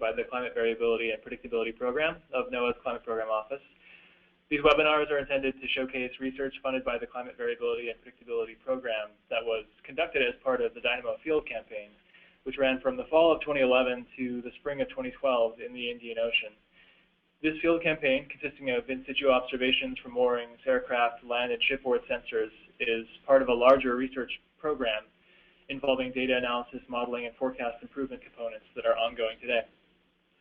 by the Climate Variability and Predictability Program of NOAA's Climate Program Office. These webinars are intended to showcase research funded by the Climate Variability and Predictability Program that was conducted as part of the DYNAMO Field Campaign, which ran from the fall of 2011 to the spring of 2012 in the Indian Ocean. This field campaign, consisting of in situ observations from moorings, aircraft, land, and shipboard sensors, is part of a larger research program involving data analysis, modeling, and forecast improvement components that are ongoing today.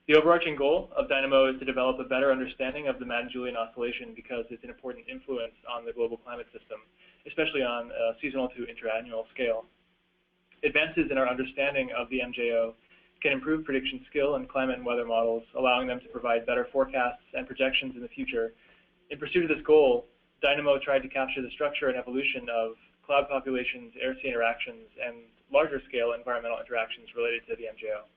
The overarching goal of DYNAMO is to develop a better understanding of the Madden-Julian Oscillation because it's an important influence on the global climate system, especially on a seasonal to interannual scale. Advances in our understanding of the MJO can improve prediction skill in climate and weather models, allowing them to provide better forecasts and projections in the future. In pursuit of this goal, DYNAMO tried to capture the structure and evolution of cloud populations, air-sea interactions, and larger-scale environmental interactions related to the MJO.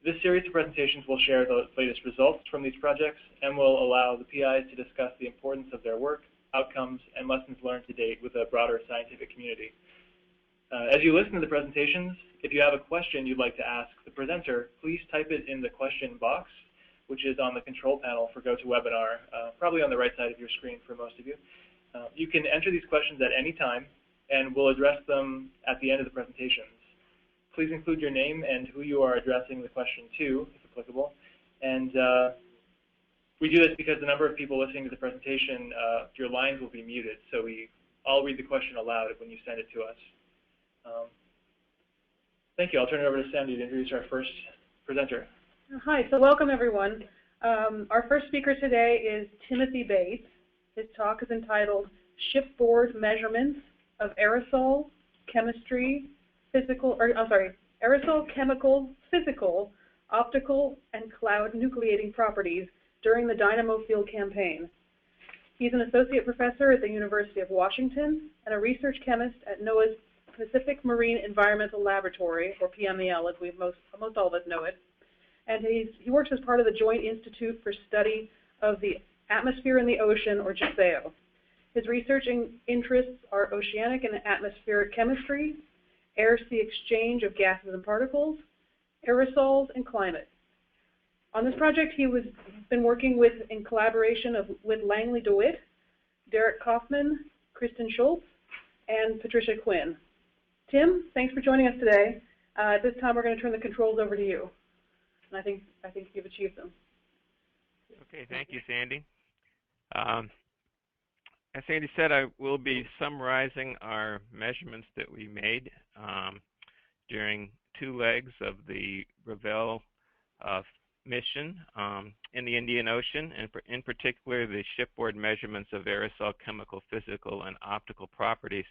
This series of presentations will share the latest results from these projects and will allow the PIs to discuss the importance of their work, outcomes, and lessons learned to date with a broader scientific community. As you listen to the presentations, if you have a question you'd like to ask the presenter, please type it in the question box, which is on the control panel for GoToWebinar, probably on the right side of your screen for most of you. You can enter these questions at any time, and we'll address them at the end of the presentations. Please include your name and who you are addressing the question to, if applicable. And we do this because the number of people listening to the presentation, your lines will be muted, so I'll read the question aloud when you send it to us. Thank you. I'll turn it over to Sandy to introduce our first presenter. Hi, so welcome everyone. Our first speaker today is Timothy Bates. His talk is entitled Shipboard Measurements of Aerosol, Chemistry, Aerosol, Chemical, Physical, Optical, and Cloud Nucleating Properties during the DYNAMO Field Campaign. He's an associate professor at the University of Washington and a research chemist at NOAA's Pacific Marine Environmental Laboratory, or PMEL as most all of us know it. And he works as part of the Joint Institute for Study of the Atmosphere and the Ocean, or JASEO. His research interests are oceanic and atmospheric chemistry, air-sea exchange of gases and particles, aerosols, and climate. On this project, he's been working in collaboration with Langley DeWitt, Derek Kaufman, Kristen Schultz, and Patricia Quinn. Tim, thanks for joining us today. At this time, we're going to turn the controls over to you. And I think you've achieved them. Okay, thank you, Sandy. As Sandy said, I will be summarizing our measurements that we made during 2 legs of the Ravel mission in the Indian Ocean, and in particular the shipboard measurements of aerosol, chemical, physical, and optical properties.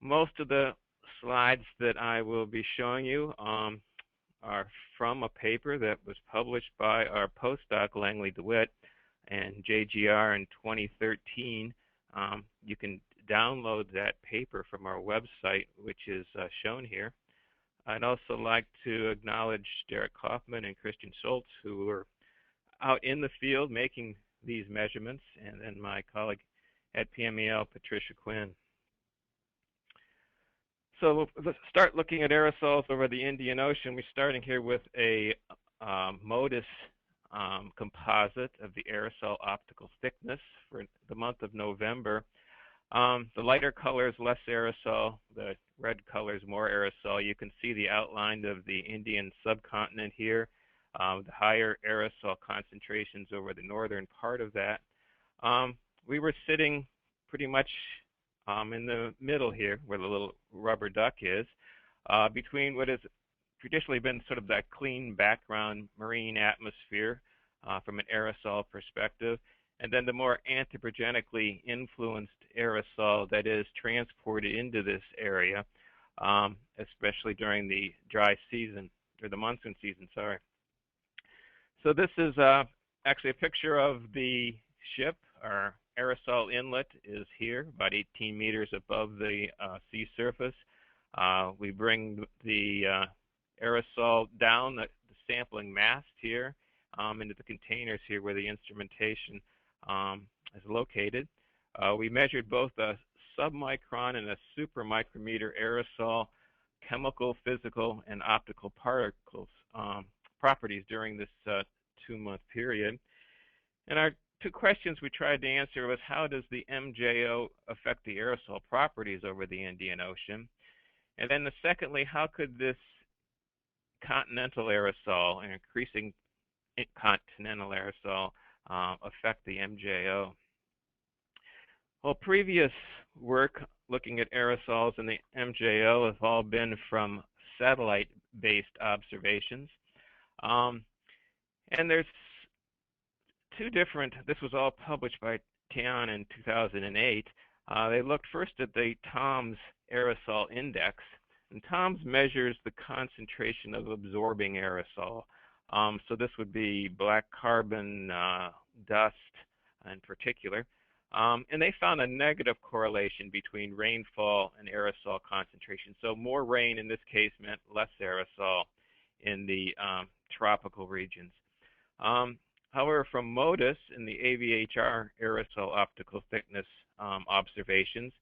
Most of the slides that I will be showing you are from a paper that was published by our postdoc Langley DeWitt and JGR in 2013. You can download that paper from our website, which is shown here. I'd also like to acknowledge Derek Kaufman and Christian Schultz, who were out in the field making these measurements, and then my colleague at PMEL, Patricia Quinn. So let's start looking at aerosols over the Indian Ocean. We're starting here with a MODIS composite of the aerosol optical thickness for the month of November. The lighter color is less aerosol, the red color is more aerosol. You can see the outline of the Indian subcontinent here, the higher aerosol concentrations over the northern part of that. We were sitting pretty much in the middle here, where the little rubber duck is, between what has traditionally been sort of that clean background marine atmosphere from an aerosol perspective, and then the more anthropogenically influenced aerosol that is transported into this area, especially during the dry season, or the monsoon season, sorry. So this is actually a picture of the ship. Our aerosol inlet is here, about 18 meters above the sea surface. We bring the aerosol down the sampling mast here into the containers here where the instrumentation is located. We measured both a submicron and a supermicrometer aerosol, chemical, physical, and optical particles, properties during this 2-month period. And our two questions we tried to answer was, how does the MJO affect the aerosol properties over the Indian Ocean? And then secondly, how could this continental aerosol, an increasing continental aerosol, affect the MJO? Well, previous work looking at aerosols in the MJO have all been from satellite-based observations. And there's two different, this was all published by Tian in 2008. They looked first at the TOMS aerosol index, and TOMS measures the concentration of absorbing aerosol. So this would be black carbon, dust in particular. And they found a negative correlation between rainfall and aerosol concentration. So more rain in this case meant less aerosol in the tropical regions. However, from MODIS in the AVHR aerosol optical thickness observations,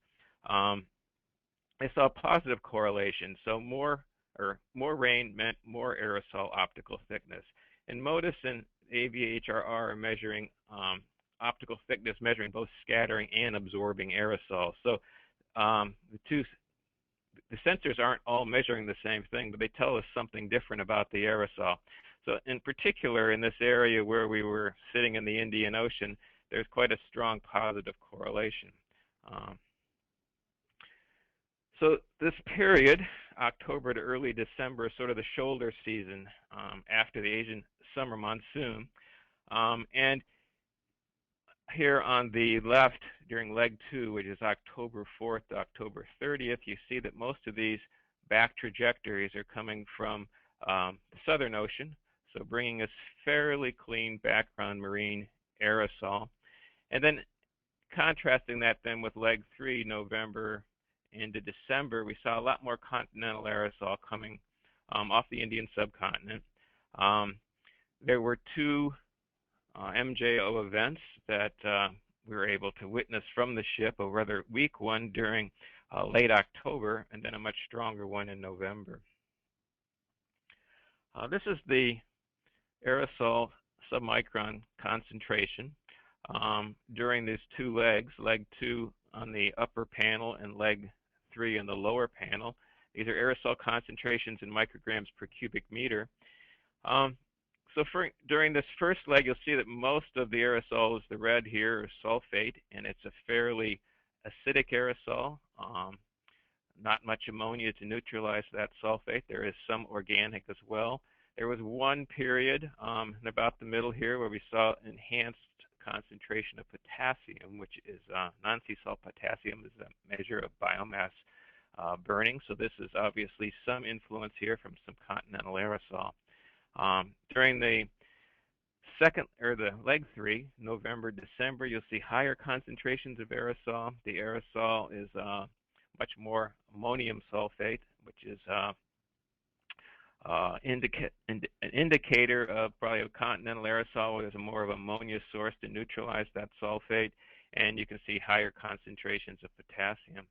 they saw a positive correlation. So more rain meant more aerosol optical thickness. And MODIS and AVHR are measuring optical thickness, measuring both scattering and absorbing aerosols. So the sensors aren't all measuring the same thing, but they tell us something different about the aerosol. So in particular, in this area where we were sitting in the Indian Ocean, there's quite a strong positive correlation. So this period, October to early December, is sort of the shoulder season after the Asian summer monsoon. And here on the left, during leg 2, which is October 4th to October 30th, you see that most of these back trajectories are coming from the Southern Ocean, so bringing us fairly clean background marine aerosol. And then contrasting that then with leg 3, November into December, we saw a lot more continental aerosol coming off the Indian subcontinent. There were 2 MJO events that we were able to witness from the ship, a rather weak one during late October, and then a much stronger one in November. This is the aerosol submicron concentration during these 2 legs, leg 2 on the upper panel and leg 3 on the lower panel. These are aerosol concentrations in micrograms per cubic meter. So during this first leg, you'll see that most of the aerosols, the red here, are sulfate, and it's a fairly acidic aerosol. Not much ammonia to neutralize that sulfate. There is some organic as well. There was one period in about the middle here where we saw enhanced concentration of potassium, which is non-sea salt potassium is a measure of biomass burning. So this is obviously some influence here from some continental aerosol. During the the leg 3, November, December, you'll see higher concentrations of aerosol. The aerosol is much more ammonium sulfate, which is an indicator of probably a continental aerosol where there's more of ammonia source to neutralize that sulfate, and you can see higher concentrations of potassium.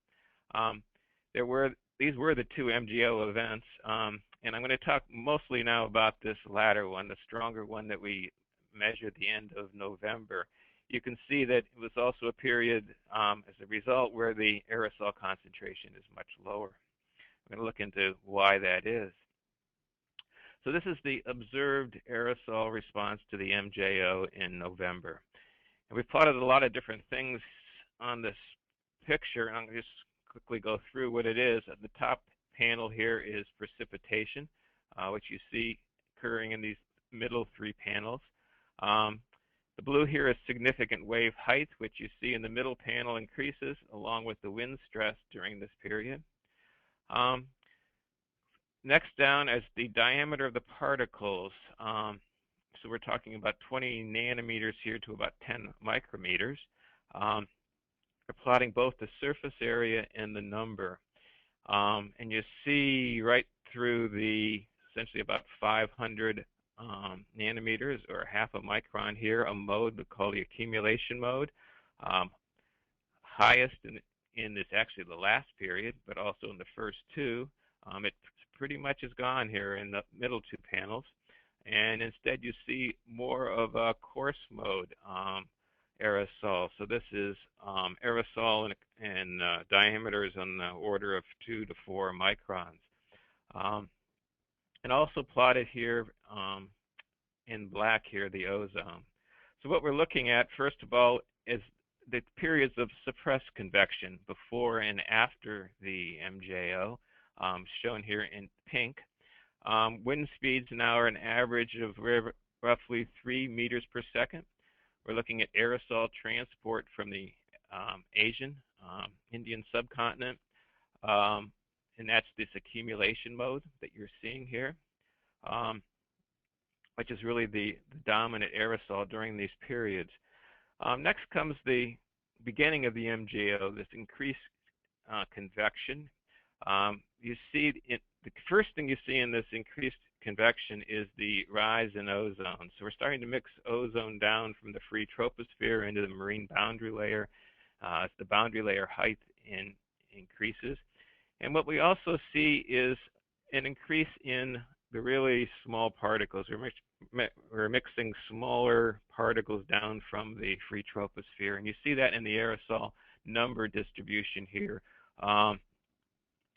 These were the 2 MJO events, and I'm going to talk mostly now about this latter one, the stronger one that we measured the end of November. You can see that it was also a period as a result where the aerosol concentration is much lower. I'm going to look into why that is. So this is the observed aerosol response to the MJO in November. And we've plotted a lot of different things on this picture, and I'm going to just quickly go through what it is. At the top panel here is precipitation, which you see occurring in these middle 3 panels. The blue here is significant wave height, which you see in the middle panel increases along with the wind stress during this period. Next down is the diameter of the particles. So we're talking about 20 nanometers here to about 10 micrometers. We're plotting both the surface area and the number. And you see right through the essentially about 500 nanometers or half a micron here, a mode we call the accumulation mode. Highest in this actually the last period, but also in the first 2. It pretty much is gone here in the middle 2 panels. and instead you see more of a coarse mode aerosol. So this is aerosol in diameters on the order of 2 to 4 microns. And also plotted here in black here, the ozone. So what we're looking at, first of all, is the periods of suppressed convection before and after the MJO, shown here in pink. Wind speeds now are an average of roughly 3 meters per second. We're looking at aerosol transport from the Asian, Indian subcontinent, and that's this accumulation mode that you're seeing here, which is really the dominant aerosol during these periods. Next comes the beginning of the MJO, this increased convection. You see, the first thing you see in this increased convection is the rise in ozone. So we're starting to mix ozone down from the free troposphere into the marine boundary layer as the boundary layer height increases. And what we also see is an increase in the really small particles. We're mixing smaller particles down from the free troposphere, and you see that in the aerosol number distribution here.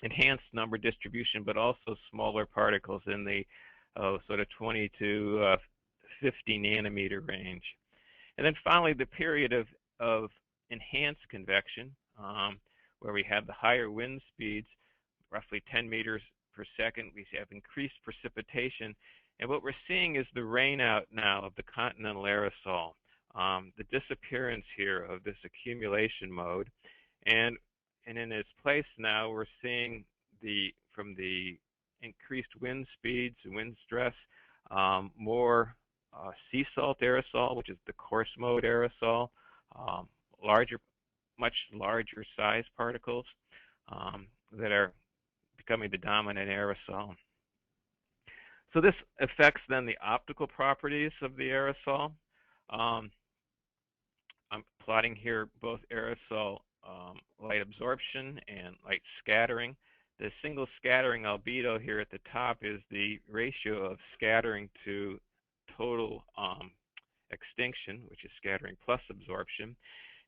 Enhanced number distribution, but also smaller particles in the sort of 20 to 50 nanometer range. And then finally, the period of enhanced convection, where we have the higher wind speeds, roughly 10 meters per second. We have increased precipitation. And what we're seeing is the rainout now of the continental aerosol, the disappearance here of this accumulation mode. And in its place now, we're seeing from the increased wind speeds and wind stress, more sea salt aerosol, which is the coarse mode aerosol, much larger size particles that are becoming the dominant aerosol. So this affects then the optical properties of the aerosol. I'm plotting here both aerosol light absorption and light scattering. The single scattering albedo here at the top is the ratio of scattering to total extinction, which is scattering plus absorption.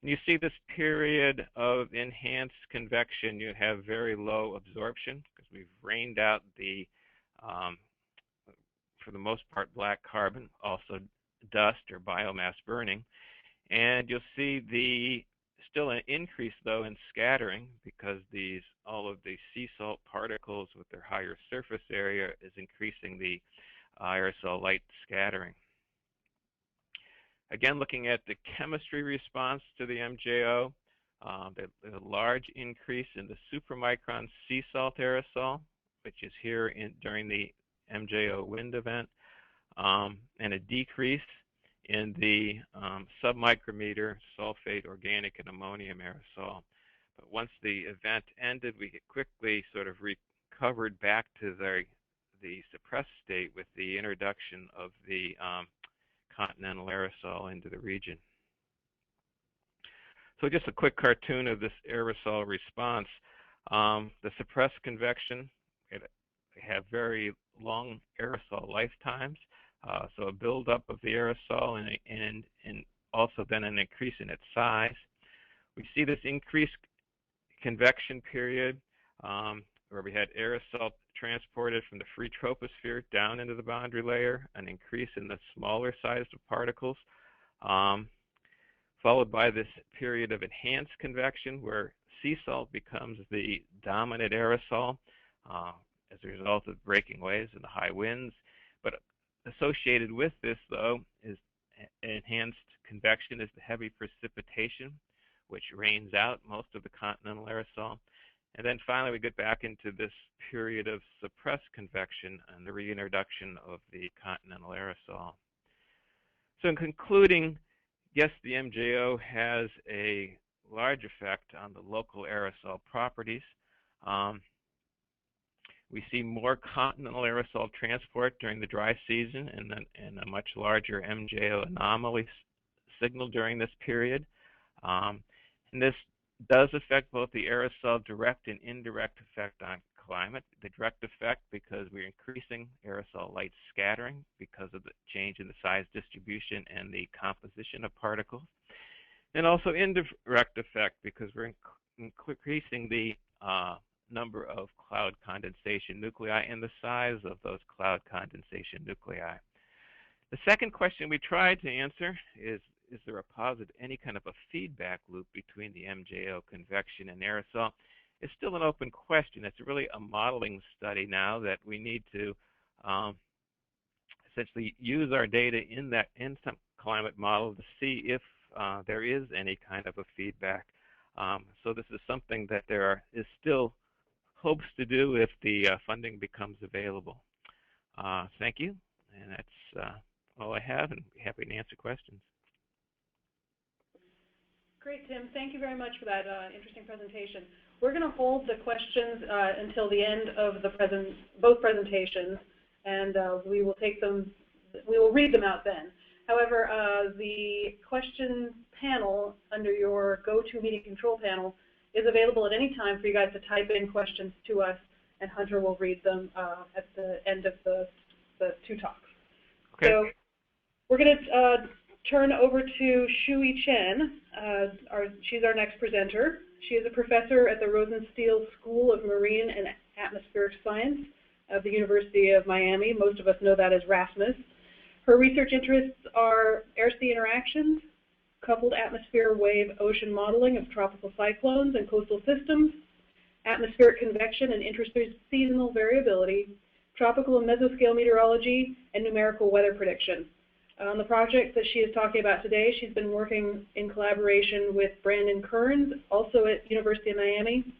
And you see this period of enhanced convection, you have very low absorption because we've rained out the, for the most part, black carbon, also dust or biomass burning. And you'll see still an increase though in scattering because all of the sea salt particles with their higher surface area is increasing the aerosol light scattering. Again, looking at the chemistry response to the MJO, there's a large increase in the supramicron sea salt aerosol, which is here during the MJO wind event, and a decrease in the submicrometer sulfate organic and ammonium aerosol. But once the event ended, we quickly sort of recovered back to the suppressed state with the introduction of the continental aerosol into the region. So just a quick cartoon of this aerosol response. The suppressed convection, have very long aerosol lifetimes, so a buildup of the aerosol and also then an increase in its size. We see this increased convection period where we had aerosol transported from the free troposphere down into the boundary layer, an increase in the smaller sized particles, followed by this period of enhanced convection where sea salt becomes the dominant aerosol as a result of breaking waves and the high winds. But associated with this, though, is enhanced convection is the heavy precipitation, which rains out most of the continental aerosol. And then finally, we get back into this period of suppressed convection and the reintroduction of the continental aerosol. So in concluding, yes, the MJO has a large effect on the local aerosol properties. We see more continental aerosol transport during the dry season and a much larger MJO anomaly signal during this period. And this does affect both the aerosol direct and indirect effect on climate. The direct effect because we're increasing aerosol light scattering because of the change in the size distribution and the composition of particles. And also indirect effect because we're increasing the number of cloud condensation nuclei and the size of those cloud condensation nuclei. The second question we tried to answer is there any kind of a feedback loop between the MJO convection and aerosol? It's still an open question. It's really a modeling study now that we need to essentially use our data in some climate model to see if there is any kind of a feedback. So this is something that is still hopes to do if the funding becomes available. Thank you, and that's all I have, and happy to answer questions. Great, Tim. Thank you very much for that interesting presentation. We're going to hold the questions until the end of both presentations, and we will take them. We will read them out then. However, the question panel under your GoToMeeting control panel is available at any time for you guys to type in questions to us, and Hunter will read them at the end of the two talks. Okay. So we're going to turn over to Shui Chen. She's our next presenter. She is a professor at the Rosenstiel School of Marine and Atmospheric Science of the University of Miami. Most of us know that as Rasmus. Her research interests are air-sea interactions, coupled atmosphere wave ocean modeling of tropical cyclones and coastal systems, atmospheric convection and interseasonal variability, tropical and mesoscale meteorology, and numerical weather prediction. On the project that she is talking about today, she's been working in collaboration with Brandon Kearns, also at University of Miami,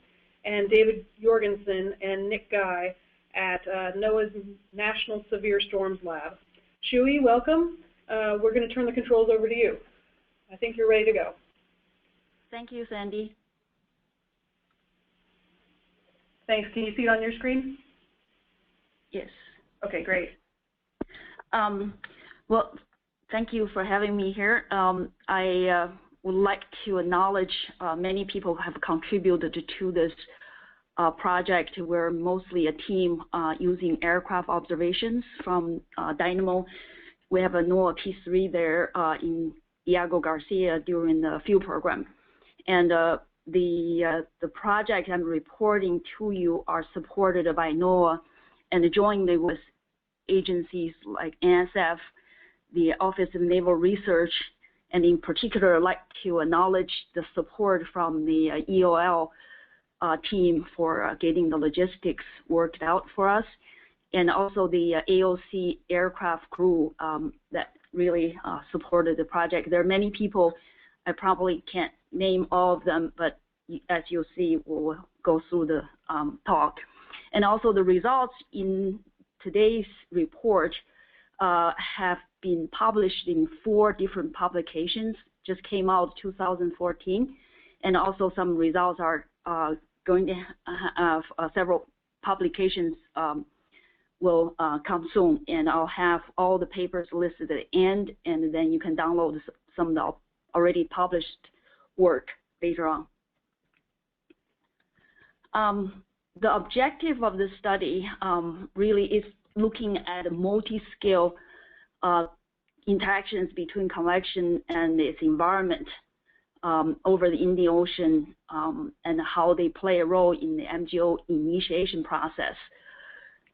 and David Jorgensen and Nick Guy at NOAA's National Severe Storms Lab. Shui, welcome. We're going to turn the controls over to you. I think you're ready to go. Thank you, Sandy. Thanks. Can you see it on your screen? Yes. Okay, great. Well, thank you for having me here. I would like to acknowledge many people have contributed to this project. We're mostly a team using aircraft observations from DYNAMO. We have a NOAA P3 there in Iago Garcia during the field program. And the project I'm reporting to you are supported by NOAA and jointly with agencies like NSF, the Office of Naval Research, and in particular, I'd like to acknowledge the support from the EOL team for getting the logistics worked out for us, and also the AOC aircraft crew that really supported the project. There are many people, I probably can't name all of them, but as you'll see, we'll go through the talk. And also the results in today's report have been published in 4 different publications, just came out 2014, and also some results are going to have several publications will come soon, and I'll have all the papers listed at the end, and then you can download some of the already published work later on. The objective of this study really is looking at multi-scale interactions between convection and its environment over the Indian Ocean and how they play a role in the MJO initiation process.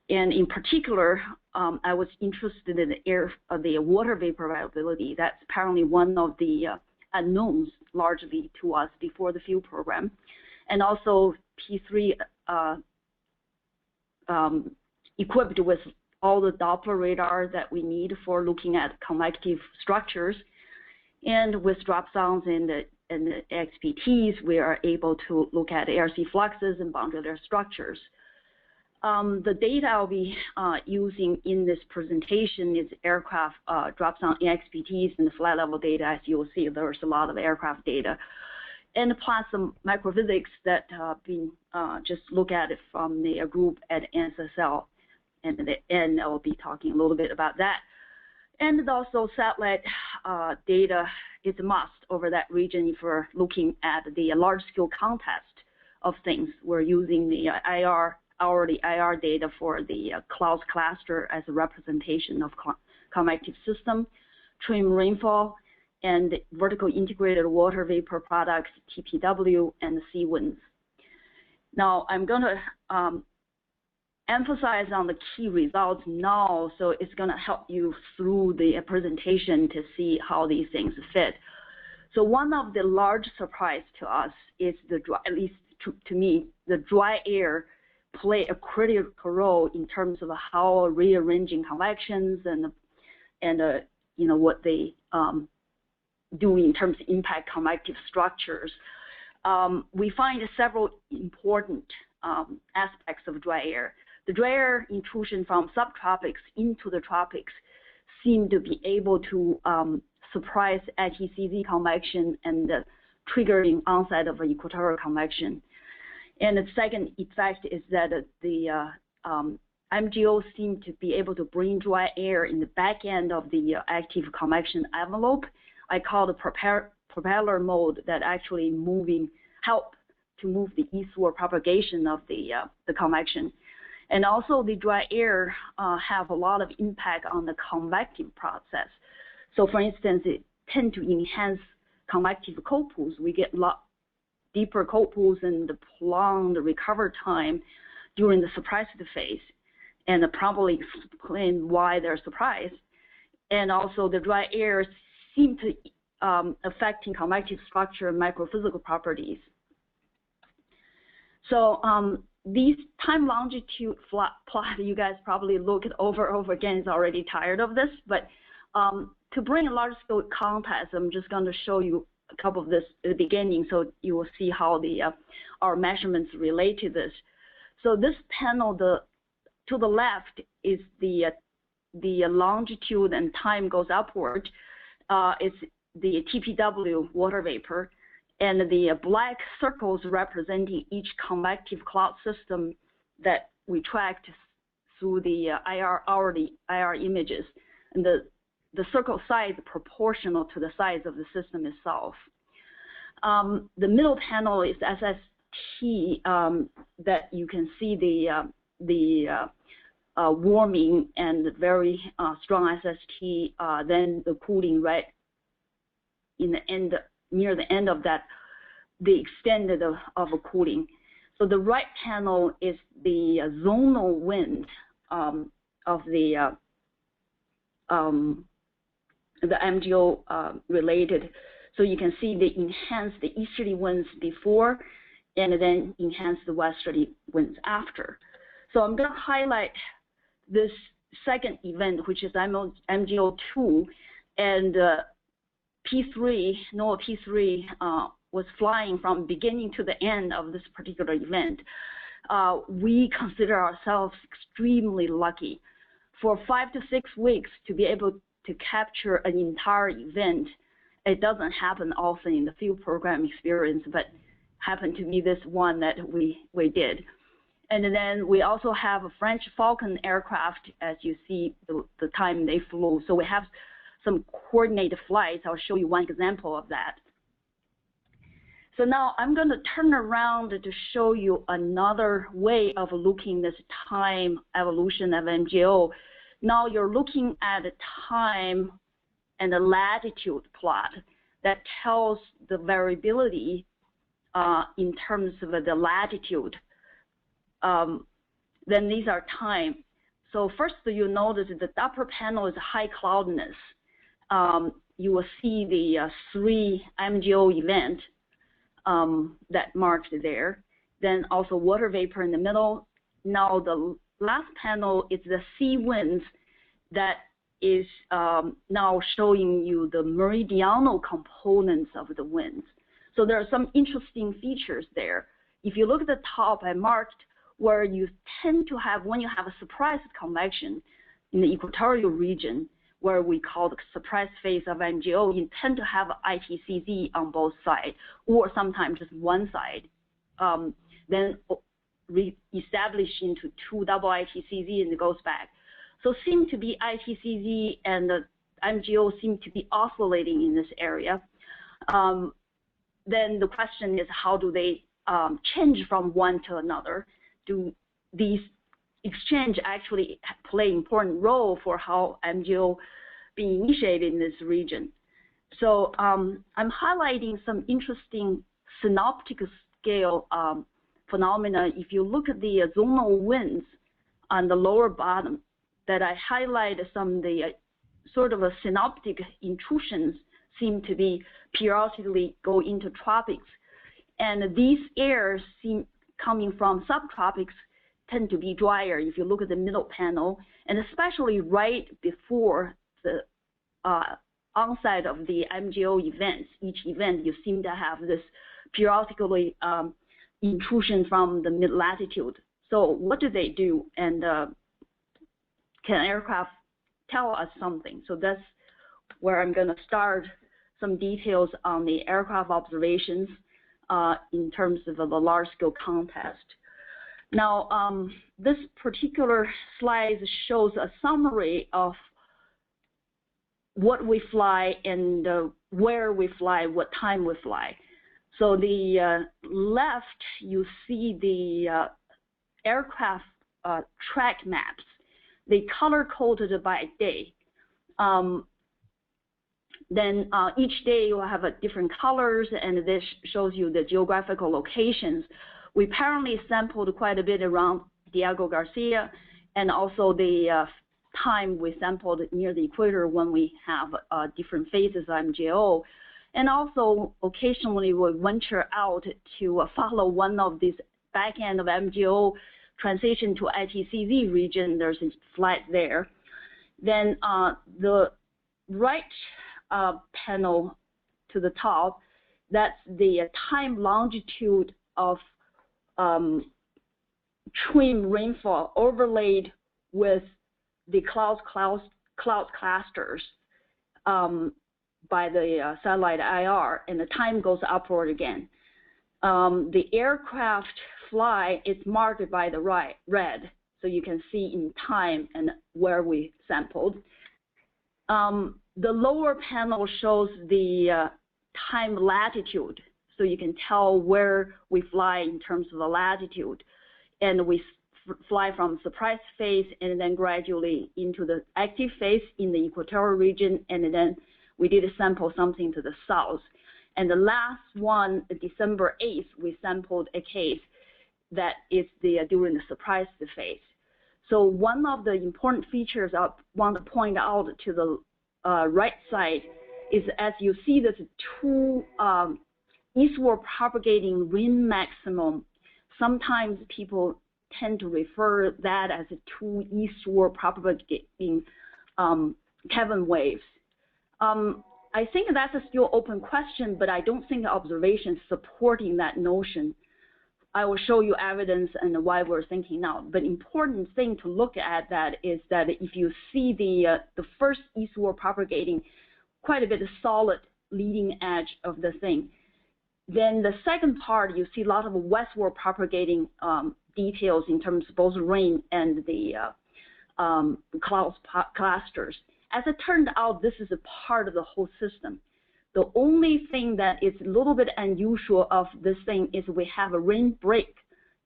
And in particular, I was interested in the water vapor availability. That's apparently one of the unknowns largely to us before the field program. And also P3 equipped with all the Doppler radar that we need for looking at convective structures. And with drop zones and the XPTs, we are able to look at air-sea fluxes and boundary layer structures. The data I'll be using in this presentation is aircraft drop zone XPTs and the flight level data. As you will see, there's a lot of aircraft data. And plus some microphysics that been just look at it from the group at NSSL, and at the end I'll be talking a little bit about that. And also satellite data is a must over that region if we're looking at the large-scale contest of things. We're using the hourly IR data for the clouds cluster as a representation of convective system, trim rainfall, and vertical integrated water vapor products, TPW, and sea winds. Now, I'm going to emphasize on the key results now, so it's going to help you through the presentation to see how these things fit. So one of the large surprise to us is the dry, at least to me, the dry air play a critical role in terms of how rearranging convections and you know, what they do in terms of impact convective structures. We find several important aspects of dry air. The dry air intrusion from subtropics into the tropics seem to be able to suppress ITCZ convection and triggering onset of equatorial convection. And the second effect is that the MGO seem to be able to bring dry air in the back end of the active convection envelope. I call the propeller mode that actually help to move the eastward propagation of the convection. And also the dry air have a lot of impact on the convective process. So for instance, it tend to enhance convective cold pools. We get a lot deeper cold pools and prolonged recover time during the suppressed phase, and probably explain why they're suppressed. And also the dry air seem to affecting convective structure and microphysical properties. So these time longitude plot, you guys probably look it over again, is already tired of this, but to bring a large scale contest, I'm just going to show you a couple of this at the beginning so you will see how our measurements relate to this. So this panel, to the left is the longitude and time goes upward. It's the TPW water vapor, and the black circles representing each convective cloud system that we tracked through the hourly IR images. And the circle size proportional to the size of the system itself. The middle panel is SST that you can see the warming and very strong SST, then the cooling right in the end, near the end of that, the extended of a cooling. So the right panel is the zonal wind of the MGO related. So you can see they enhance the easterly winds before and then enhance the westerly winds after. So I'm going to highlight this second event, which is MGO2, and P3, NOAA P3 was flying from beginning to the end of this particular event. We consider ourselves extremely lucky. For 5 to 6 weeks to be able to capture an entire event, it doesn't happen often in the field program experience, but happened to be this one that we did. And then we also have a French Falcon aircraft, as you see the time they flew. So we have some coordinated flights. I'll show you one example of that. So now I'm going to turn around to show you another way of looking this time evolution of MGO. Now you're looking at a time and a latitude plot that tells the variability in terms of the latitude. Then these are time. So first you notice the upper panel is high cloudiness. You will see the 3 MGO event that marked there. Then also water vapor in the middle. Now the last panel is the sea winds that is now showing you the meridional components of the winds. So there are some interesting features there. If you look at the top, I marked where you tend to have, when you have a suppressed convection in the equatorial region, where we call the suppressed phase of MGO, you tend to have ITCZ on both sides, or sometimes just one side. Then re-establish into 2 double ITCZ and it goes back. So seem to be ITCZ and the MGO seem to be oscillating in this area. Then the question is, how do they change from one to another? Do these exchange actually play an important role for how MGO being initiated in this region? So I'm highlighting some interesting synoptic scale phenomena. If you look at the zonal winds on the lower bottom, that I highlight some of the sort of a synoptic intrusions seem to be periodically go into tropics. And these airs seem coming from subtropics tend to be drier if you look at the middle panel, and especially right before the onset of the MGO events. Each event, you seem to have this periodically intrusion from the mid-latitude. So what do they do? And can aircraft tell us something? So that's where I'm going to start some details on the aircraft observations in terms of the large-scale contest. Now, this particular slide shows a summary of what we fly and where we fly, what time we fly. So the left, you see the aircraft track maps. They color-coded by day. Then each day you will have different colors, and this shows you the geographical locations. We apparently sampled quite a bit around Diego Garcia, and also the time we sampled near the equator when we have different phases of MGO. And also occasionally we venture out to follow one of these back end of MGO transition to ITCZ region. There's a flight there. Then the right panel to the top, that's the time longitude of trim rainfall overlaid with the cloud clusters by the satellite IR, and the time goes upward again. The aircraft fly is marked by the red, so you can see in time and where we sampled. The lower panel shows the time latitude, so you can tell where we fly in terms of the latitude. And we fly from surprise phase and then gradually into the active phase in the equatorial region, and then we did sample something to the south. And the last one, December 8th, we sampled a case that is during the surprise phase. So one of the important features I want to point out to the right side is, as you see, there's two eastward propagating wind maximum. Sometimes people tend to refer that as a two eastward propagating Kelvin waves. I think that's a still open question, but I don't think the observation supporting that notion. I will show you evidence and why we're thinking now. But important thing to look at that is that if you see the first eastward propagating, quite a bit of solid leading edge of the thing, then the second part you see a lot of westward propagating details in terms of both rain and the cloud clusters. As it turned out, this is a part of the whole system. The only thing that is a little bit unusual of this thing is we have a rain break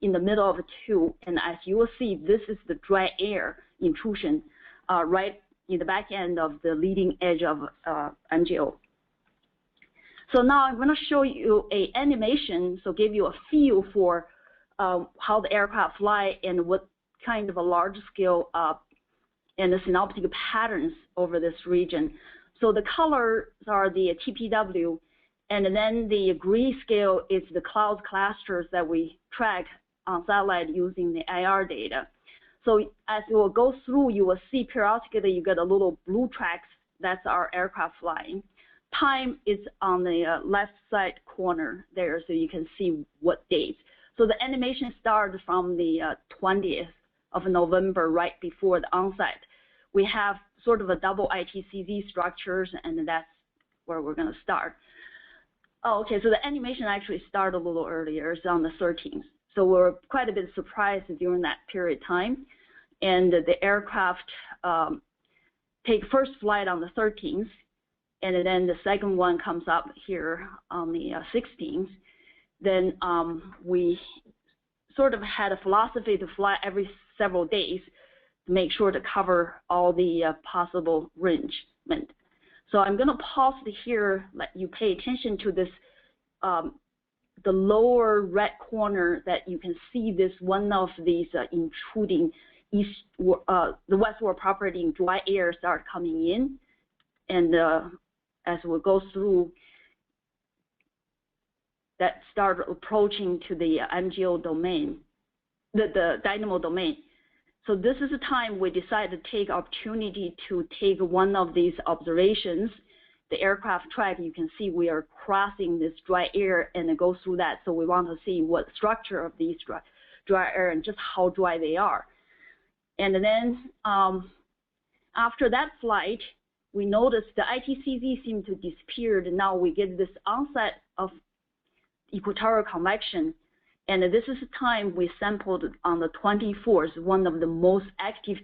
in the middle of the two, and as you will see, this is the dry air intrusion right in the back end of the leading edge of MGO. So now I'm going to show you an animation, so give you a feel for how the aircraft fly and what kind of a large scale and the synoptic patterns over this region. So the colors are the TPW, and then the gray scale is the cloud clusters that we track on satellite using the IR data. So as you will go through, you will see periodically you get a little blue tracks. That's our aircraft flying. Time is on the left side corner there, so you can see what dates. So the animation started from the 20th of November, right before the onset. We have sort of a double ITCZ structures, and that's where we're going to start. Oh, okay, so the animation actually started a little earlier. It's on the 13th. So we're quite a bit surprised during that period of time. And the aircraft take first flight on the 13th, and then the second one comes up here on the 16th. Then we sort of had a philosophy to fly every several days to make sure to cover all the possible arrangement. So I'm going to pause here, let you pay attention to this, the lower red corner that you can see this one of these intruding east, the westward propagating dry air start coming in, and as we go through, that start approaching to the MGO domain, the dynamo domain. So this is the time we decided to take opportunity to take one of these observations. The aircraft track, you can see we are crossing this dry air and it goes through that. So we want to see what structure of these dry air and just how dry they are. And then after that flight, we noticed the ITCZ seemed to disappear, and now we get this onset of equatorial convection. And this is the time we sampled on the 24th, one of the most active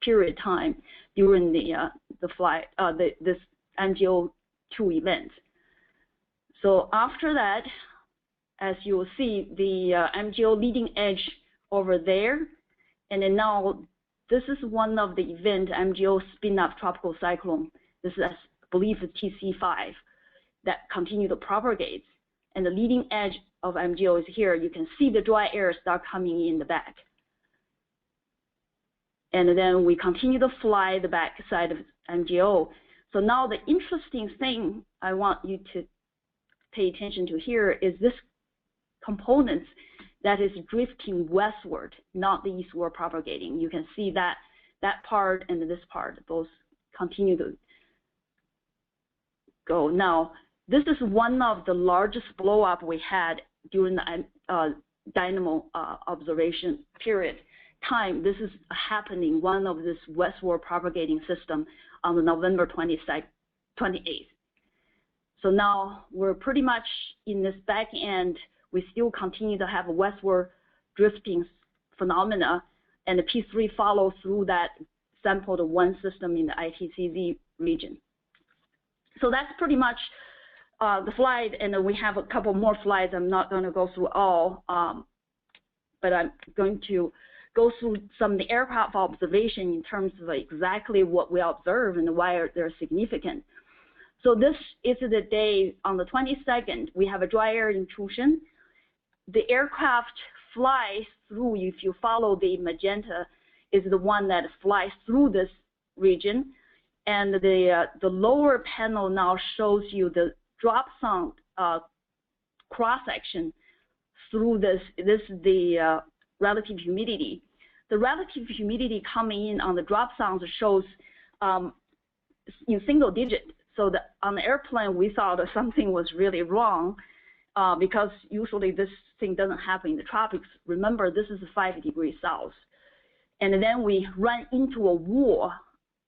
period time during the flight, this MGO2 event. So after that, as you will see, the MGO leading edge over there, and then now this is one of the event MGO spin-up tropical cyclone. This is, I believe, TC5 that continue to propagate, and the leading edge of MGO is here. You can see the dry air start coming in the back. And then we continue to fly the back side of MGO. So now the interesting thing I want you to pay attention to here is this component that is drifting westward, not the eastward propagating. You can see that part and this part both continue to go. Now, this is one of the largest blow up we had during the dynamo observation period time. This is happening, one of this westward propagating system on the November 28th. So now we're pretty much in this back end. We still continue to have a westward drifting phenomena, and the P3 follows through that sampled one system in the ITCZ region. So that's pretty much the flight, and we have a couple more flights. I'm not going to go through all, but I'm going to go through some of the aircraft observation in terms of exactly what we observe and why they're significant. So this is the day on the 22nd. We have a dry air intrusion. The aircraft flies through, if you follow the magenta, is the one that flies through this region. And the lower panel now shows you the drop zone cross-section through this. This is the relative humidity. The relative humidity coming in on the drop zones shows in single digit. So on the airplane, we thought that something was really wrong because usually this thing doesn't happen in the tropics. Remember, this is 5 degrees south. And then we ran into a wall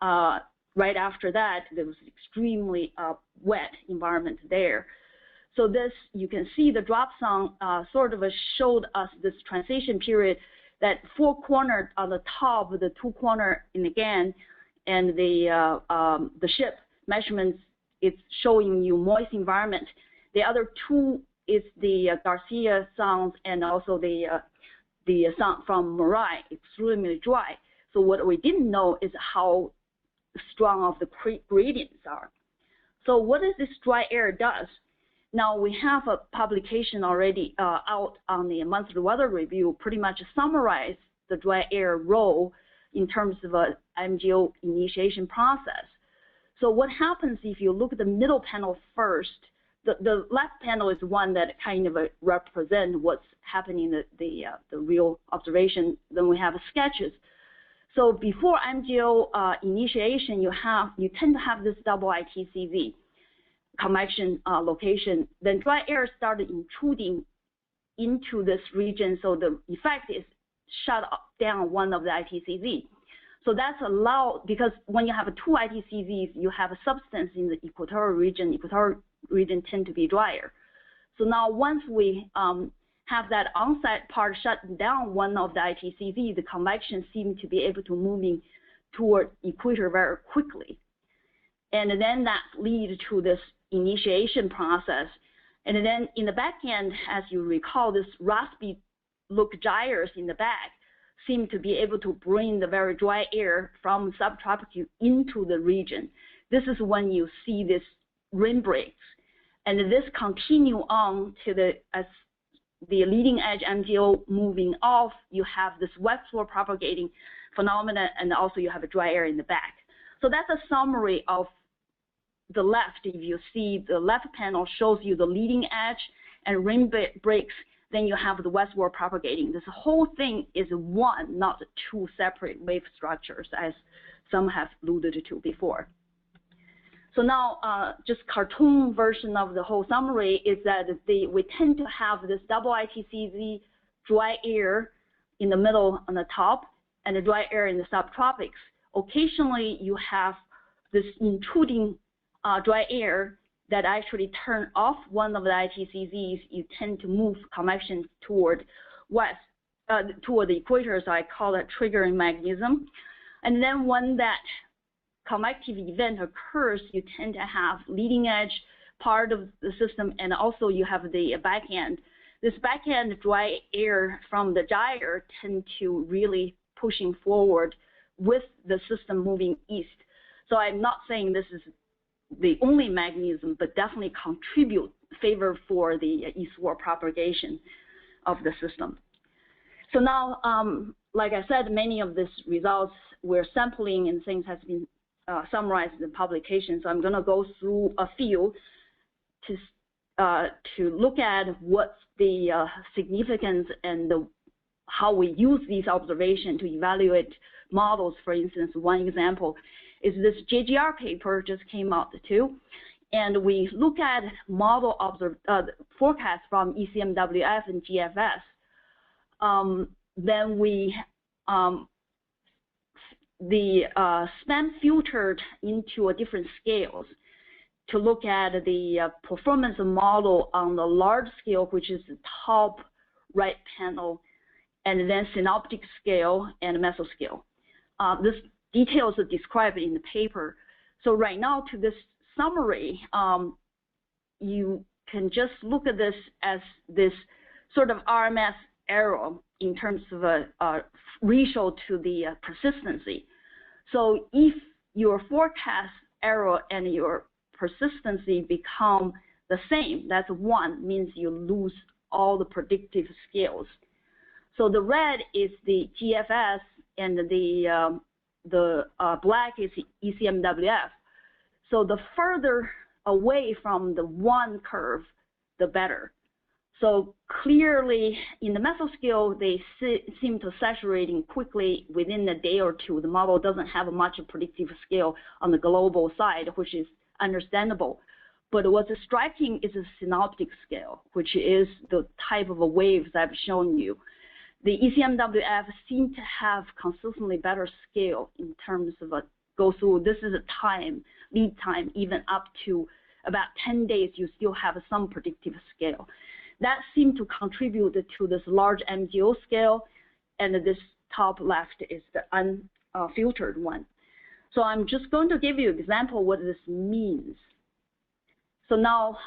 right after that. There was extremely wet environment there. So this, you can see the drop zone sort of showed us this transition period, that 4 corners on the top, the 2 corners in again, and the ship measurements, it's showing you moist environment. The other 2 is the Garcia sounds and also the sound from Moray, extremely dry. So what we didn't know is how strong of the gradients are. So what does this dry air does? Now we have a publication already out on the monthly weather review, pretty much summarize the dry air role in terms of a MGO initiation process. So what happens if you look at the middle panel first? The left panel is one that kind of represents what's happening in the real observation. Then we have sketches. So before MGO initiation, you tend to have this double ITCZ convection location. Then dry air started intruding into this region, so the effect is shut down one of the ITCZ. So that's allowed, because when you have 2 ITCZs, you have a substance in the equatorial region. Equatorial region tend to be drier. So now once we have that onset part shut down one of the ITCZ, the convection seemed to be able to move toward equator very quickly. And then that leads to this initiation process. And then in the back end, as you recall, this raspy look gyres in the back seem to be able to bring the very dry air from subtropical into the region. This is when you see this rim breaks. And this continue on to as the leading edge MGO moving off, you have this westward propagating phenomenon, and also you have a dry air in the back. So that's a summary of the left. If you see the left panel shows you the leading edge and rim breaks, then you have the westward propagating. This whole thing is one, not two separate wave structures, as some have alluded to before. So now, just cartoon version of the whole summary is that we tend to have this double ITCZ dry air in the middle on the top and the dry air in the subtropics. Occasionally, you have this intruding dry air that actually turn off one of the ITCZs. You tend to move convection toward west, toward the equator, so I call that triggering mechanism. And then when that convective event occurs, you tend to have leading edge part of the system, and also you have the back end. This back end dry air from the gyre tend to really pushing forward with the system moving east. So I'm not saying this is the only mechanism, but definitely contribute favor for the eastward propagation of the system. So now, like I said, many of these results we're sampling and things has been summarized in publications. So I'm going to go through a few to look at what's the significance and how we use these observations to evaluate models. For instance, one example is this JGR paper just came out too, and we look at model forecast from ECMWF and GFS. Then we SPAN filtered into a different scales to look at the performance model on the large scale, which is the top right panel, and then synoptic scale and mesoscale. This details are described in the paper. So right now, to this summary, you can just look at this as this sort of RMS error in terms of a ratio to the persistency. So if your forecast error and your persistency become the same, that's 1, means you lose all the predictive scales. So the red is the GFS, and the black is ECMWF. So the further away from the 1 curve, the better. So clearly, in the mesoscale, they seem to saturating quickly within a day or two. The model doesn't have much predictive scale on the global side, which is understandable. But what's striking is a synoptic scale, which is the type of waves I've shown you. The ECMWF seem to have consistently better scale in terms of go through. This is a lead time, even up to about 10 days, you still have some predictive scale. That seemed to contribute to this large MGO scale, and this top left is the unfiltered one. So I'm just going to give you an example what this means. So now,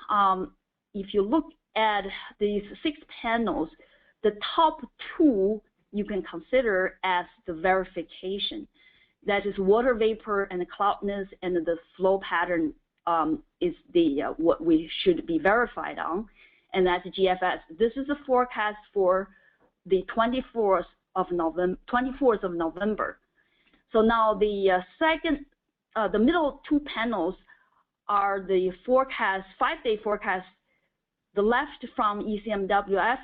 if you look at these 6 panels, the top 2 you can consider as the verification. That is water vapor and the cloudiness, and the flow pattern is the what we should be verified on, and that's GFS. This is a forecast for the 24th of November. So now the the middle 2 panels are the forecast, 5-day forecast, the left from ECMWF,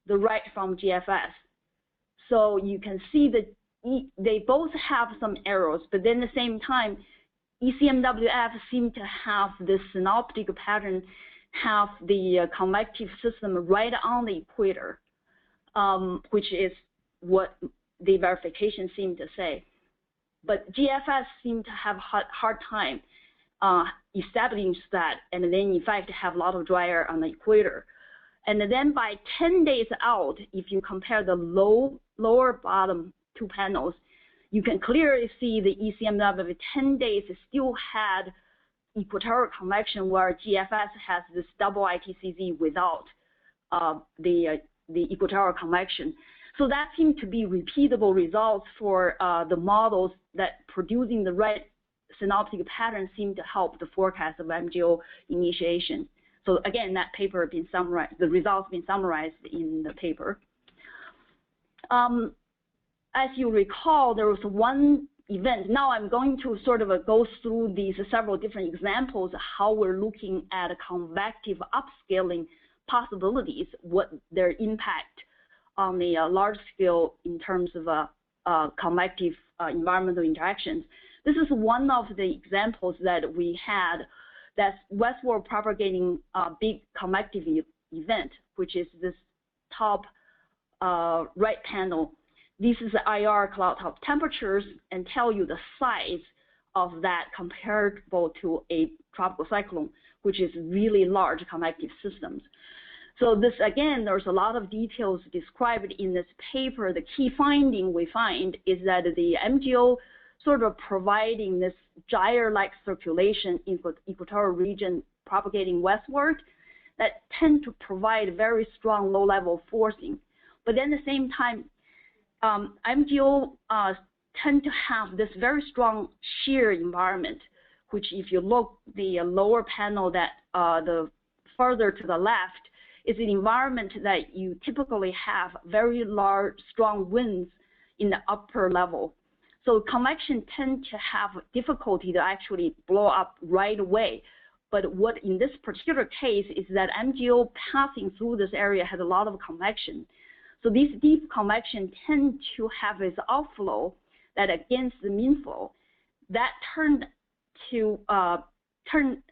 the right from GFS. So you can see that they both have some errors, but then at the same time, ECMWF seem to have this synoptic pattern, have the convective system right on the equator, which is what the verification seemed to say. But GFS seemed to have hard time establishing that, and then in fact have a lot of dry air on the equator. And then by 10 days out, if you compare the lower bottom 2 panels, you can clearly see the ECM level of 10 days still had equatorial convection, where GFS has this double ITCZ without the equatorial convection. So that seemed to be repeatable results for the models that producing the right synoptic pattern seemed to help the forecast of MGO initiation. So again, that paper has been summarized, the results have been summarized in the paper. As you recall, there was one event. Now I'm going to sort of go through these several different examples of how we're looking at convective upscaling possibilities, what their impact on the large scale in terms of convective environmental interactions. This is one of the examples that we had that's westward propagating big convective event, which is this top right panel. This is the IR cloud top temperatures and tell you the size of that comparable to a tropical cyclone, which is really large convective systems. So this, again, there's a lot of details described in this paper. The key finding we find is that the MGO sort of providing this gyre-like circulation in the equatorial region propagating westward that tend to provide very strong low-level forcing. But then at the same time, MGO tend to have this very strong shear environment, which if you look the lower panel that the further to the left is an environment that you typically have very large, strong winds in the upper level. So convection tend to have difficulty to actually blow up right away. But what in this particular case is that MGO passing through this area has a lot of convection. So these deep convection tend to have this outflow that against the mean flow. That turned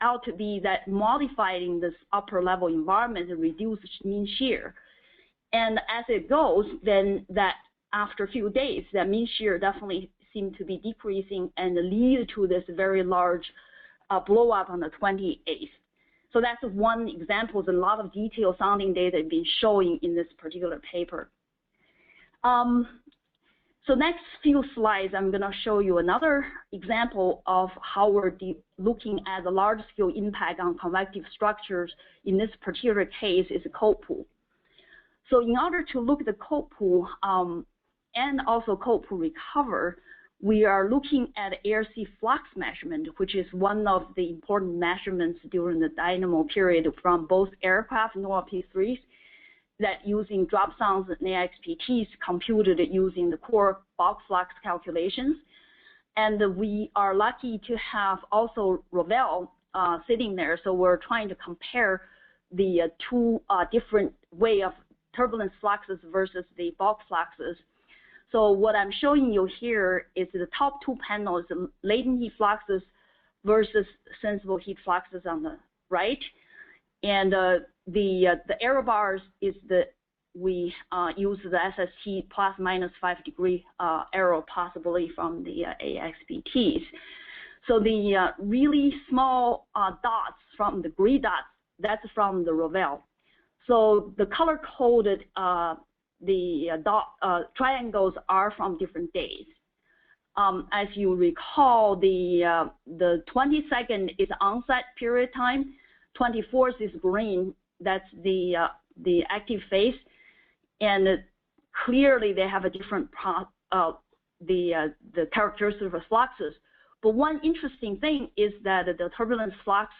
out to be that modifying this upper level environment reduces mean shear. And as it goes, then that after a few days, that mean shear definitely seemed to be decreasing and lead to this very large blow up on the 28th. So that's one example. There's a lot of detailed sounding data been showing in this particular paper. So next few slides, I'm going to show you another example of how we're looking at the large-scale impact on convective structures. In this particular case, is a cold pool. So in order to look at the cold pool and also cold pool recover, we are looking at air-sea flux measurement, which is one of the important measurements during the dynamo period from both aircraft NOAA P3s that using drop sounds and AXPTs computed using the core bulk flux calculations. And we are lucky to have also Ravel sitting there. So we're trying to compare the two different way of turbulence fluxes versus the bulk fluxes. So what I'm showing you here is the top two panels, latent heat fluxes versus sensible heat fluxes on the right. And the error bars is we use the SST plus minus 5 degree error possibly from the AXPTs. So the really small dots from the gray dots, that's from the Ravel. So the color-coded triangles are from different days. As you recall, the 22nd is onset period time, 24th is green, that's the active phase, and clearly they have a different the characteristics of the fluxes. But one interesting thing is that the turbulence flux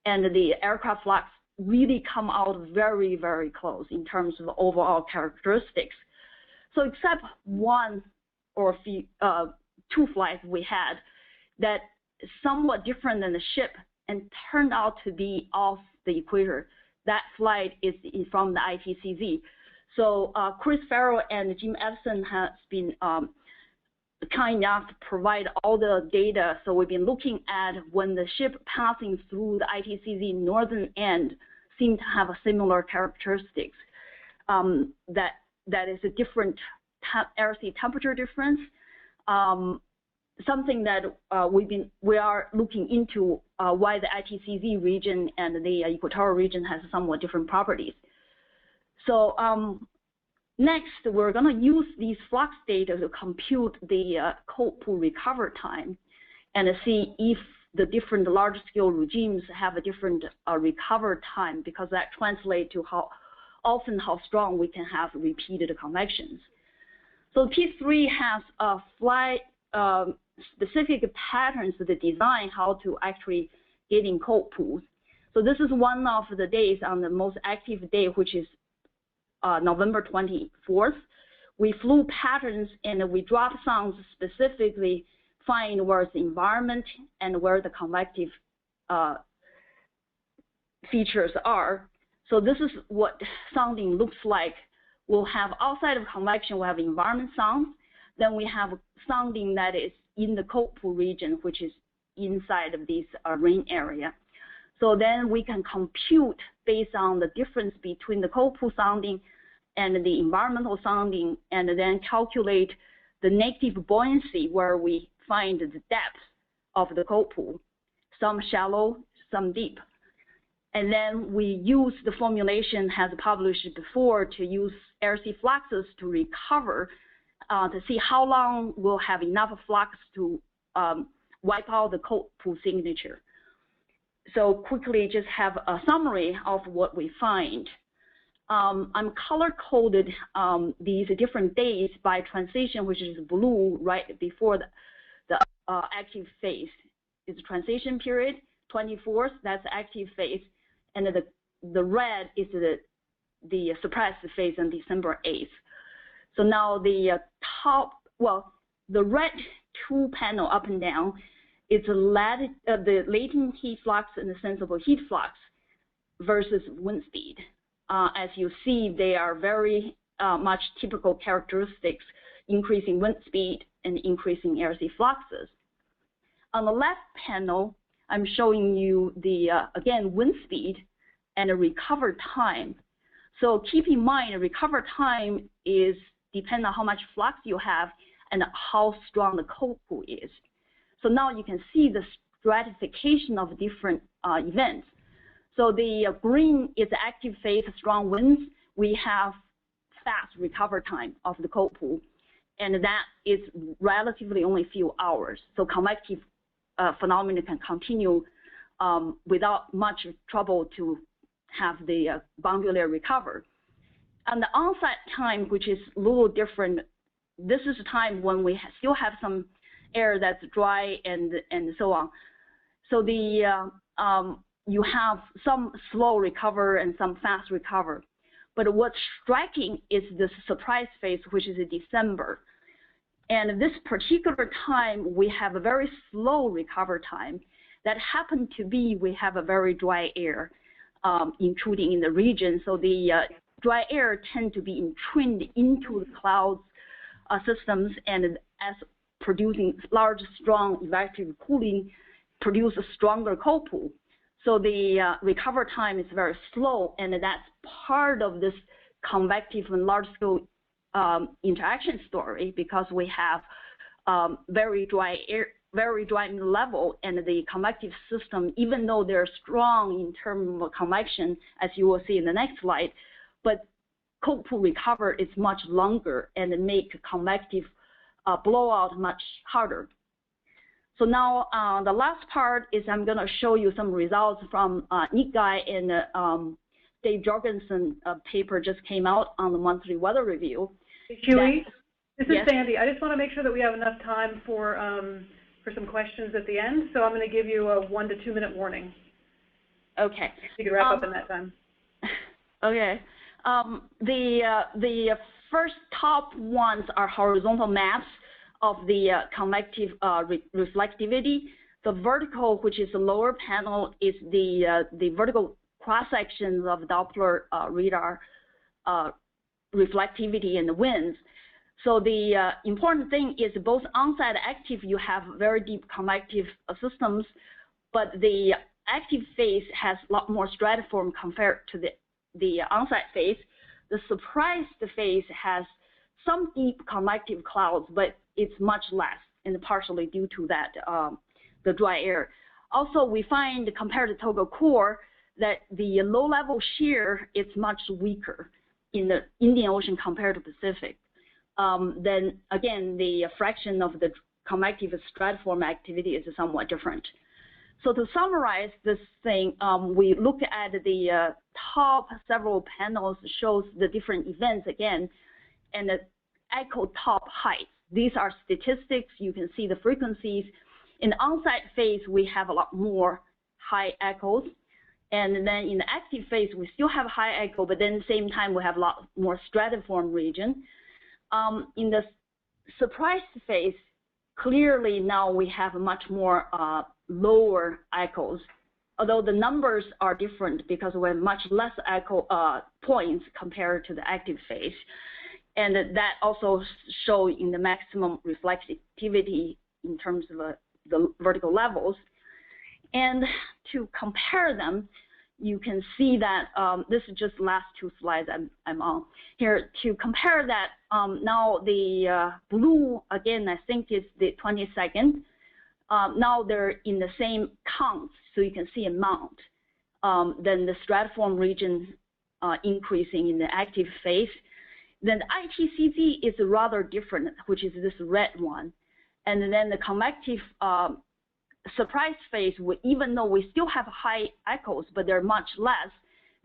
and the aircraft flux really come out very, very close in terms of overall characteristics. So except one or two flights we had that somewhat different than the ship and turned out to be off the equator. That flight is from the ITCZ. So Chris Farrell and Jim Evson has been kind enough to provide all the data. So we've been looking at when the ship passing through the ITCZ northern end seem to have a similar characteristics. That is a different air-sea temperature difference. Something that we are looking into why the ITCZ region and the equatorial region has somewhat different properties. So next, we're going to use these flux data to compute the cold pool recovery time and see if the different large-scale regimes have a different recovery time, because that translates to how often, how strong we can have repeated convections. So P3 has flight specific patterns to design how to actually get in cold pools. So this is one of the days on the most active day, which is November 24th. We flew patterns and we dropped sounds specifically find where the environment and where the convective features are. So this is what sounding looks like. We'll have outside of convection, we'll have environment sounds. Then we have sounding that is in the cold pool region, which is inside of this rain area. So then we can compute based on the difference between the cold pool sounding and the environmental sounding, and then calculate the negative buoyancy where we find the depth of the cold pool, some shallow, some deep. And then we use the formulation as published before to use air-sea fluxes to recover, to see how long we'll have enough flux to wipe out the cold pool signature. So quickly just have a summary of what we find. I'm color-coded these different days by transition, which is blue right before the active phase. It's transition period, 24th, that's active phase, and the red is the suppressed phase on December 8th. So now the the red two panel up and down is the latent heat flux and the sensible heat flux versus wind speed. As you see, they are very much typical characteristics, increasing wind speed and increasing air-sea fluxes. On the left panel, I'm showing you the, again, wind speed and a recover time. So keep in mind, a recover time is depend on how much flux you have and how strong the cold pool is. So now you can see the stratification of different events. So the green is active phase, strong winds. We have fast recover time of the cold pool, and that is relatively only a few hours. So convective phenomena can continue without much trouble to have the boundary layer recover. And the onset time, which is a little different, this is a time when we still have some air that's dry and so on. So the you have some slow recover and some fast recover. But what's striking is this surprise phase, which is in December. And this particular time, we have a very slow recover time. That happened to be, we have a very dry air intruding in the region. So the dry air tend to be entrained into the clouds systems, and as producing large, strong evacuative cooling, produce a stronger cold pool. So the recover time is very slow, and that's part of this convective and large-scale interaction story, because we have very dry air, very dry level, and the convective system, even though they're strong in terms of convection, as you will see in the next slide, but cold pool recover is much longer and make convective blowout much harder. So now the last part is I'm going to show you some results from Nick Guy and Dave Jorgensen paper just came out on the monthly weather review. Hey, Huey, this is yes. Sandy. I just want to make sure that we have enough time for some questions at the end. So I'm going to give you a 1 to 2 minute warning. Okay. You can wrap up in that time. Okay. The first top ones are horizontal maps of the convective reflectivity. The vertical, which is the lower panel, is the vertical cross sections of Doppler radar reflectivity and the winds. So the important thing is both on-site active, you have very deep convective systems, but the active phase has a lot more stratiform compared to the on-site phase. The surprised phase has some deep convective clouds, but it's much less, and partially due to that, the dry air. Also, we find compared to Togo core that the low-level shear is much weaker in the Indian Ocean compared to Pacific, then again, the fraction of the convective stratiform activity is somewhat different. So to summarize this thing, we look at the top several panels shows the different events again, and the echo top heights. These are statistics. You can see the frequencies. In the on-site phase, we have a lot more high echoes. And then in the active phase, we still have high echo, but then at the same time, we have a lot more stratiform region. In the surprise phase, clearly now we have much more lower echoes, although the numbers are different because we have much less echo points compared to the active phase. And that also shows in the maximum reflectivity in terms of the vertical levels. And to compare them, you can see that this is just last two slides I'm on here. To compare that, now the blue, again, I think is the 22nd. Now they're in the same counts, so you can see amount. Then the stratiform region increasing in the active phase. Then the ITCZ is rather different, which is this red one. And then the convective surprise phase, even though we still have high echoes, but they're much less,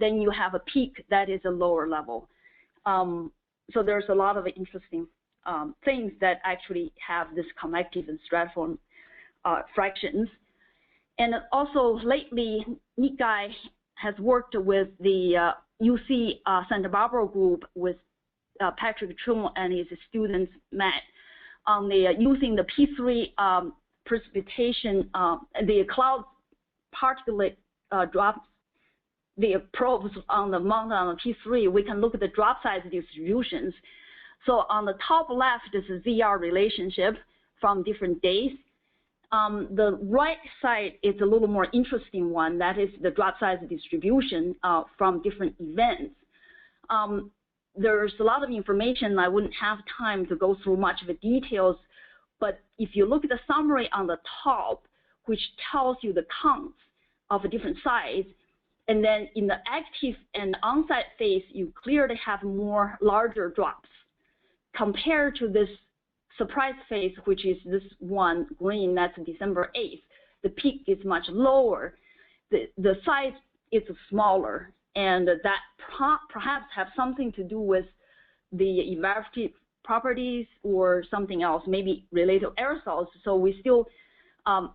then you have a peak that is a lower level. So there's a lot of interesting things that actually have this convective and stratiform fractions. And also lately, Nikai has worked with the UC Santa Barbara group with Patrick Chung and his students, Matt, on the using the P3 precipitation, the cloud particulate drops, the probes on the mountain on the P3, we can look at the drop size distributions. So on the top left is a ZR relationship from different days. The right side is a little more interesting one, that is the drop size distribution from different events. There's a lot of information. I wouldn't have time to go through much of the details, but if you look at the summary on the top, which tells you the counts of a different size, and then in the active and on-site phase, you clearly have more larger drops compared to this surprise phase, which is this one green, that's December 8th. The peak is much lower. The size is smaller, and that perhaps have something to do with the evaporative properties or something else, maybe related to aerosols. So we're still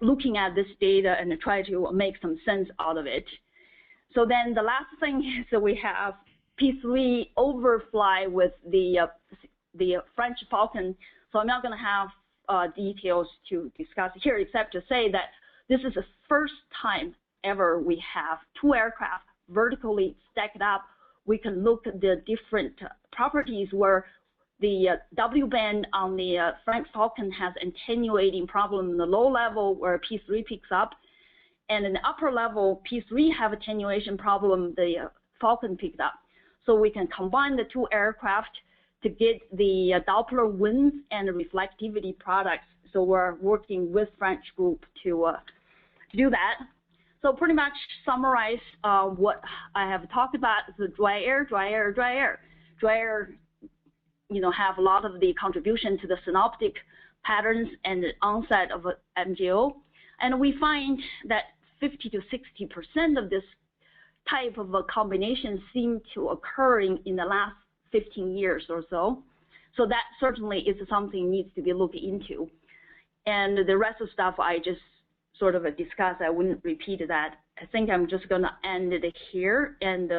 looking at this data and try to make some sense out of it. So then the last thing is that we have P3 overfly with the French Falcon. So I'm not going to have details to discuss here, except to say that this is the first time ever we have two aircraft vertically stacked up. We can look at the different properties where the W band on the French Falcon has attenuating problem in the low level where P3 picks up. And in the upper level, P3 have attenuation problem, the Falcon picked up. So we can combine the two aircraft to get the Doppler winds and reflectivity products. So we're working with French group to do that. So pretty much summarize what I have talked about: the dry air, dry air, dry air. Dry air, have a lot of the contribution to the synoptic patterns and the onset of MJO. And we find that 50 to 60% of this type of a combination seem to occurring in the last 15 years or so. So that certainly is something needs to be looked into. And the rest of stuff I just sort of discussed, I wouldn't repeat that. I think I'm just going to end it here and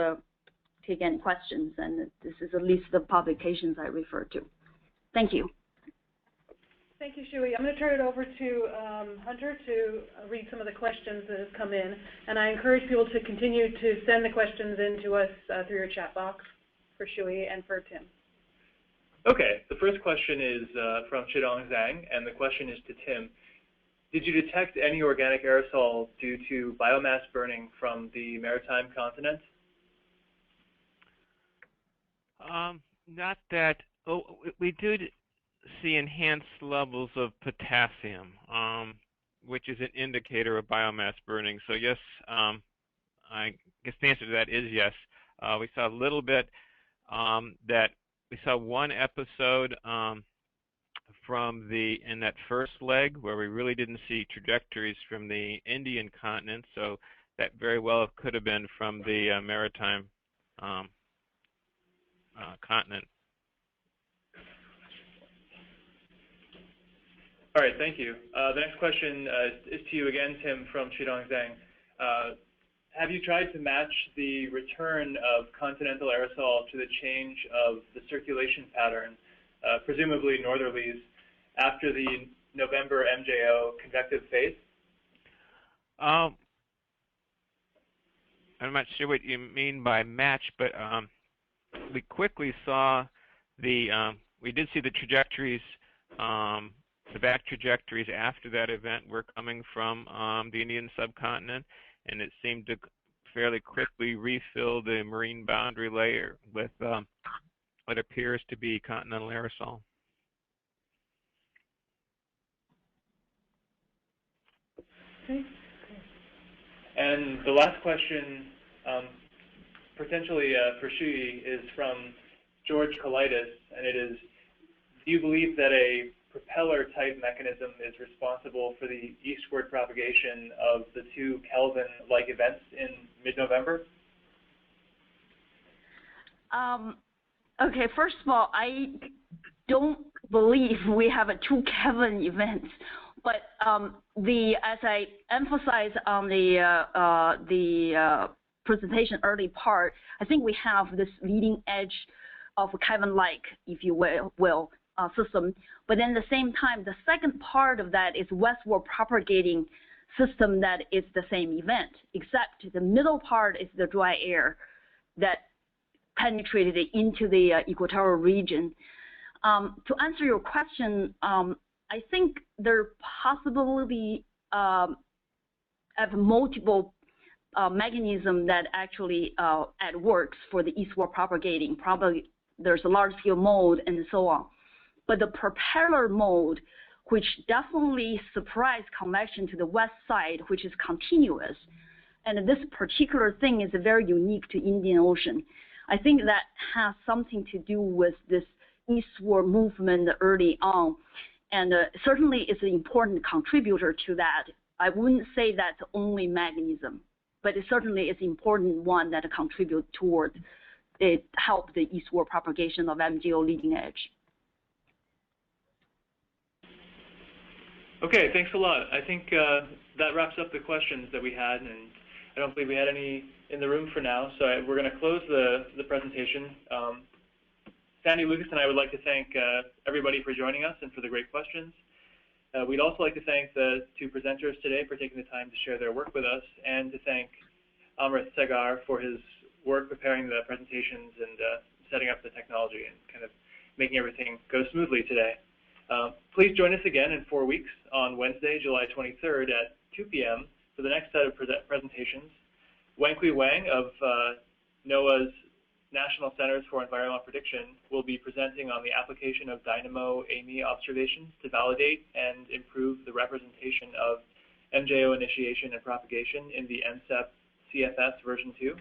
take any questions. And this is a list of publications I refer to. Thank you. Thank you, Shui. I'm going to turn it over to Hunter to read some of the questions that have come in. And I encourage people to continue to send the questions in to us through your chat box for Shui and for Tim. Okay, the first question is from Shidong Zhang, and the question is to Tim. Did you detect any organic aerosol due to biomass burning from the maritime continent? Not that. Oh, we did see enhanced levels of potassium, which is an indicator of biomass burning. So yes, I guess the answer to that is yes. We saw a little bit that we saw one episode from in that first leg where we really didn't see trajectories from the Indian continent, so that very well could have been from the maritime continent. All right, thank you. The next question is to you again, Tim, from Shidong Zhang. Have you tried to match the return of continental aerosol to the change of the circulation pattern, presumably northerlies, after the November MJO convective phase? I'm not sure what you mean by match, but we quickly saw we did see the trajectories, the back trajectories after that event were coming from the Indian subcontinent, and it seemed to fairly quickly refill the marine boundary layer with what appears to be continental aerosol. Okay. And the last question, potentially for Shui, is from George Colitis, and it is, do you believe that a propeller-type mechanism is responsible for the eastward propagation of the two Kelvin-like events in mid-November? Okay, first of all, I don't believe we have two Kelvin events. But as I emphasized on the presentation early part, I think we have this leading edge of Kelvin-like, if you will, system. But then at the same time, the second part of that is westward propagating system that is the same event, except the middle part is the dry air that penetrated into the equatorial region. To answer your question, I think there possibly have multiple mechanisms that actually at works for the eastward propagating. Probably there's a large-scale mode and so on. But the propeller mode, which definitely surprised convection to the west side, which is continuous, and this particular thing is very unique to Indian Ocean. I think that has something to do with this eastward movement early on. And certainly it's an important contributor to that. I wouldn't say that's the only mechanism, but it certainly is an important one that contributes toward it, help the eastward propagation of MJO leading edge. Okay, thanks a lot. I think that wraps up the questions that we had, and I don't believe we had any in the room for now, so we're going to close the presentation. Sandy, Lucas, and I would like to thank everybody for joining us and for the great questions. We'd also like to thank the two presenters today for taking the time to share their work with us, and to thank Amrit Segar for his work preparing the presentations and setting up the technology and kind of making everything go smoothly today. Please join us again in 4 weeks on Wednesday, July 23rd at 2 p.m. for the next set of presentations. Wenkui Wang of NOAA's National Centers for Environmental Prediction will be presenting on the application of DYNAMO AMI observations to validate and improve the representation of MJO initiation and propagation in the NCEP CFS version 2.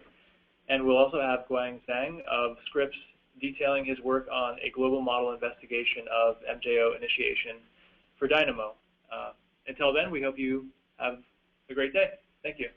And we'll also have Guang Zhang of Scripps detailing his work on a global model investigation of MJO initiation for DYNAMO. Until then, we hope you have a great day. Thank you.